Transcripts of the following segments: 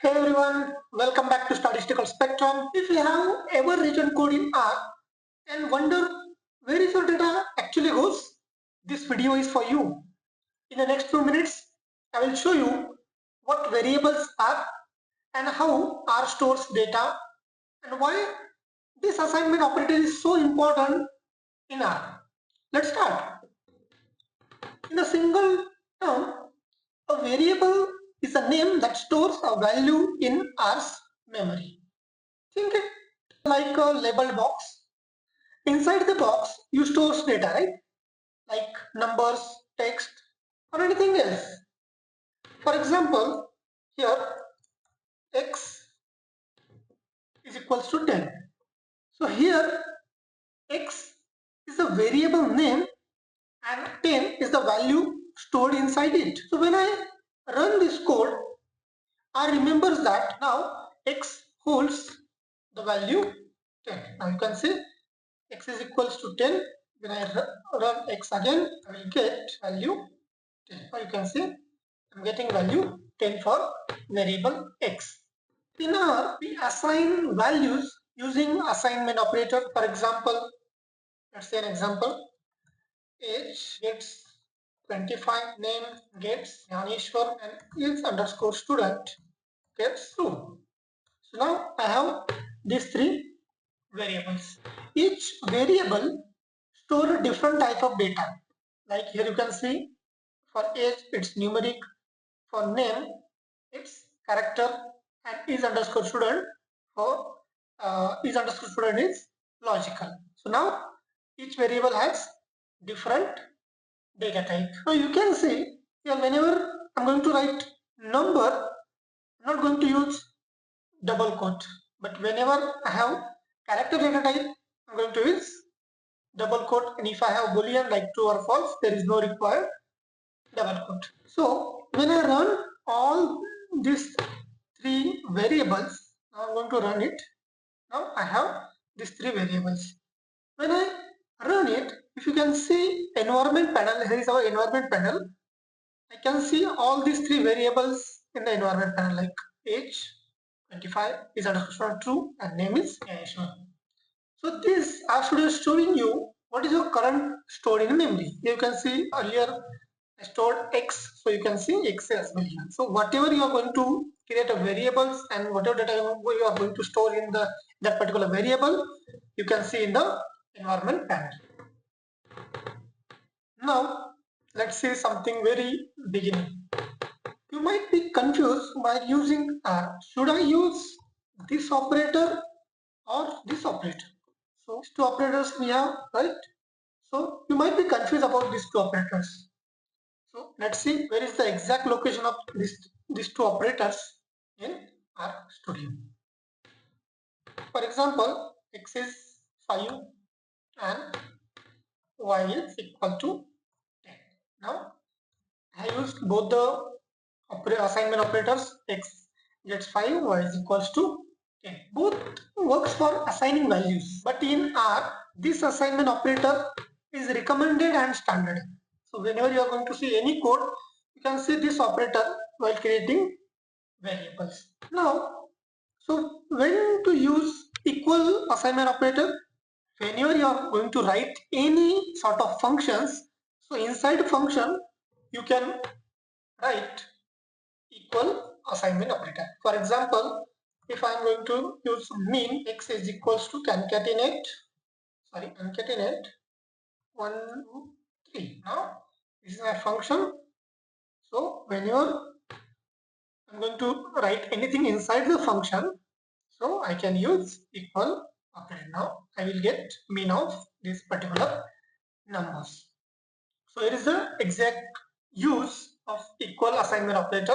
Hey everyone, welcome back to Statistical Spectrum. If you have ever written code in R and wonder where is your data actually goes, this video is for you. In the next few minutes, I will show you what variables are and how R stores data and why this assignment operator is so important in R. Let's start. In a single term, a variable is a name that stores a value in R's memory. Think it like a labeled box. Inside the box, you store data, right? Like numbers, text, or anything else. For example, here x is equals to 10. So here x is a variable name and 10 is the value stored inside it. So when I run this code, I remembers that now x holds the value 10. Now you can see x is equals to 10. When I run x again, I will get value 10. Or you can see I'm getting value 10 for variable x. In R, we assign values using assignment operator. For example, let's say an example. Age gets 25, name gets Yanishwar, and is underscore student gets true. So now I have these three variables. Each variable store a different type of data. Like here you can see for age it's numeric, for name it's character, and is underscore student for is underscore student is logical. So now each variable has different data type. So you can see here whenever I'm going to write number, I'm not going to use double quote, but whenever I have character data type, I'm going to use double quote, and if I have boolean like true or false, there is no required double quote. So when I run all these three variables, now I'm going to run it. Now I have these three variables. When I run it, if you can see environment panel, here is our environment panel. I can see all these three variables in the environment panel like age 25 is underscore true and name is Yaneshwar. So this RStudio is showing you what is your current stored in memory. Here you can see earlier I stored x, so you can see x as well here. So whatever you are going to create a variables and whatever data you are going to store in that particular variable, you can see in the environment panel. Now let's say something very beginning. You might be confused by using should I use this operator or this operator? So these two operators we have, right? So you might be confused about these two operators. So let's see where is the exact location of these two operators in RStudio. For example, x is 5 and y is equal to 10. Now I used both the assignment operators. X gets 5, y is equals to 10. Both works for assigning values, but in R, this assignment operator is recommended and standard. So whenever you are going to see any code, you can see this operator while creating variables. Now, so when to use equal assignment operator? Whenever you are going to write any sort of functions, so inside function you can write equal assignment operator. For example, if I am going to use mean, x is equals to concatenate 1, 2, 3. Now this is my function. So whenever I'm going to write anything inside the function, so I can use equal operator. Now I will get mean of this particular numbers. So here is the exact use of equal assignment operator.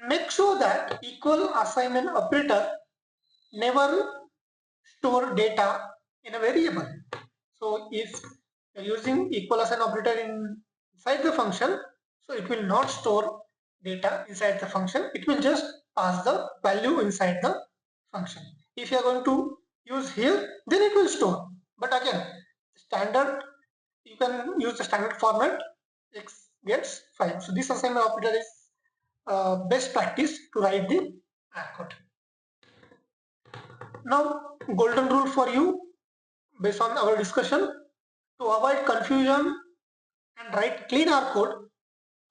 Make sure that equal assignment operator never store data in a variable. So if you're using equal assign operator inside the function, so it will not store data inside the function. It will just pass the value inside the function. If you are going to use here, then it will store. But again, standard, you can use the standard format, x gets 5. So this assignment operator is best practice to write the R code. Now, golden rule for you based on our discussion: to avoid confusion and write clean R code,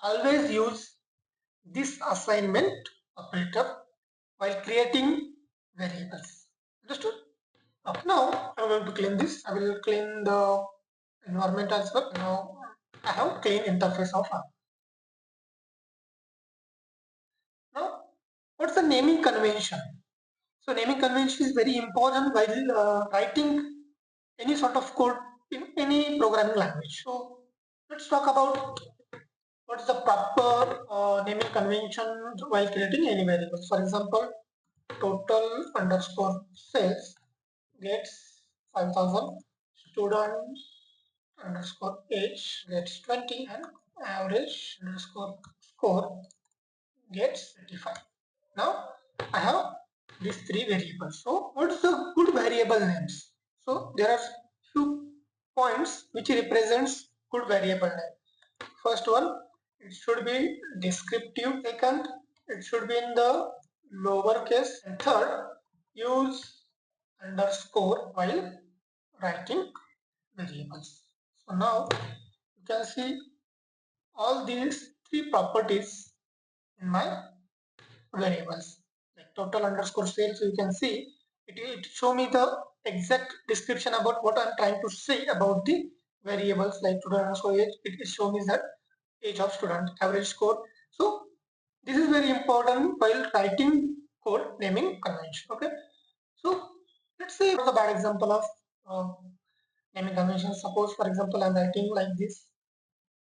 always use this assignment operator while creating variables. Understood? Okay. Now I'm going to clean this. I will clean the environment as well. Now I have clean interface of R. Now, what's the naming convention? So naming convention is very important while writing any sort of code in any programming language. So let's talk about what's the proper naming convention while creating any variables. For example, total underscore sales gets 5,000, student underscore age gets 20, and average underscore score gets 35. Now I have these three variables. So what's the good variable names? So there are few points which represents good variable name. First one, it should be descriptive. Second, it should be in the lowercase. And third, use underscore while writing variables. So now you can see all these three properties in my variables. Like total underscore sales, you can see it show me the exact description about what I'm trying to say about the variables. Like student underscore age, it show me that age of student, average score. So this is very important while writing code naming convention. Okay, so let's say the bad example of naming convention. Suppose for example I'm writing like this: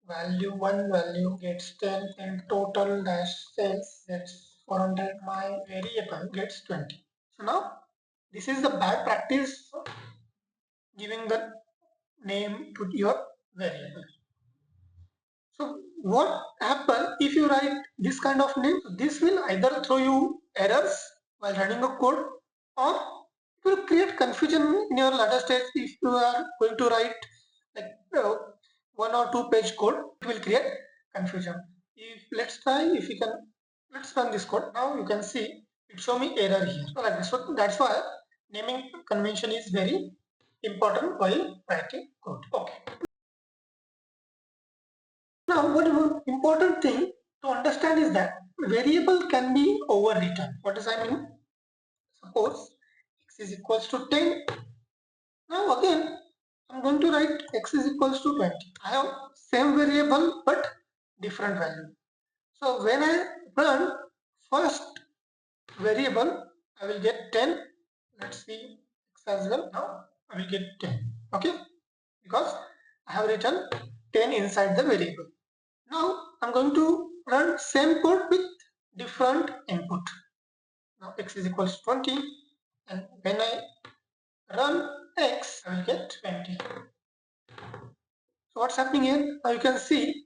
value 1 value gets 10 and total dash sales gets 400, my variable gets 20. So now this is the bad practice of giving the name to your variable. So what happens if you write this kind of name? This will either throw you errors while running a code, or it will create confusion in your later stage. If you are going to write like 1 or 2 page code, it will create confusion. Let's try, if you can, let's run this code. Now you can see it show me error here. So like this. So that's why naming convention is very important while writing code. Okay. Now, one important thing to understand is that variable can be overwritten. What does I mean? Suppose x is equals to 10. Now again, I'm going to write x is equals to 20. I have same variable but different value. So when I run first variable, I will get 10. Let's see x as well. Now I will get 10. Okay, because I have written 10 inside the variable. Now I'm going to run same code with different input. Now x is equals to 20, and when I run x, I will get 20. So what's happening here? Now you can see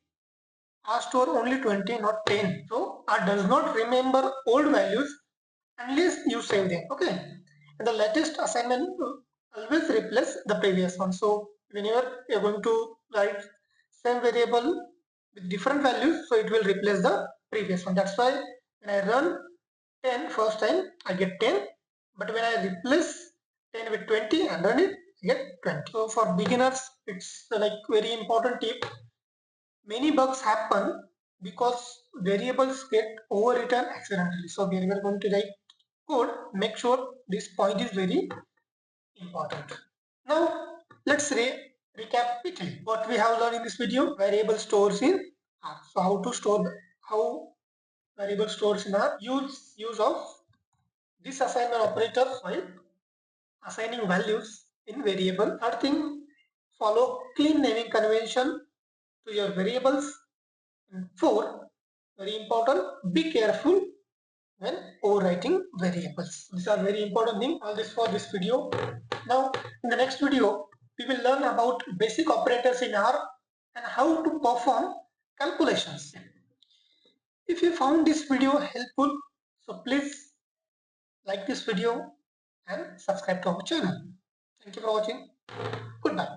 R store only 20, not 10. So R does not remember old values unless you save them. Okay. And the latest assignment always replace the previous one. So whenever you're going to write same variable with different values, so it will replace the previous one. That's why when I run 10 first time, I get 10. But when I replace 10 with 20 and run it, I get 20. So for beginners, it's like very important tip. Many bugs happen because variables get overwritten accidentally. So when we are going to write code, make sure this point is very important. Now let's recap quickly what we have learned in this video. Variable stores in R. So how variable stores in R. Use of this assignment operator while assigning values in variable. Third thing, follow clean naming convention to your variables. And four, very important, be careful when overwriting variables. These are very important things. All this for this video. Now in the next video we will learn about basic operators in R and how to perform calculations. If you found this video helpful, so please like this video and subscribe to our channel. Thank you for watching. Goodbye.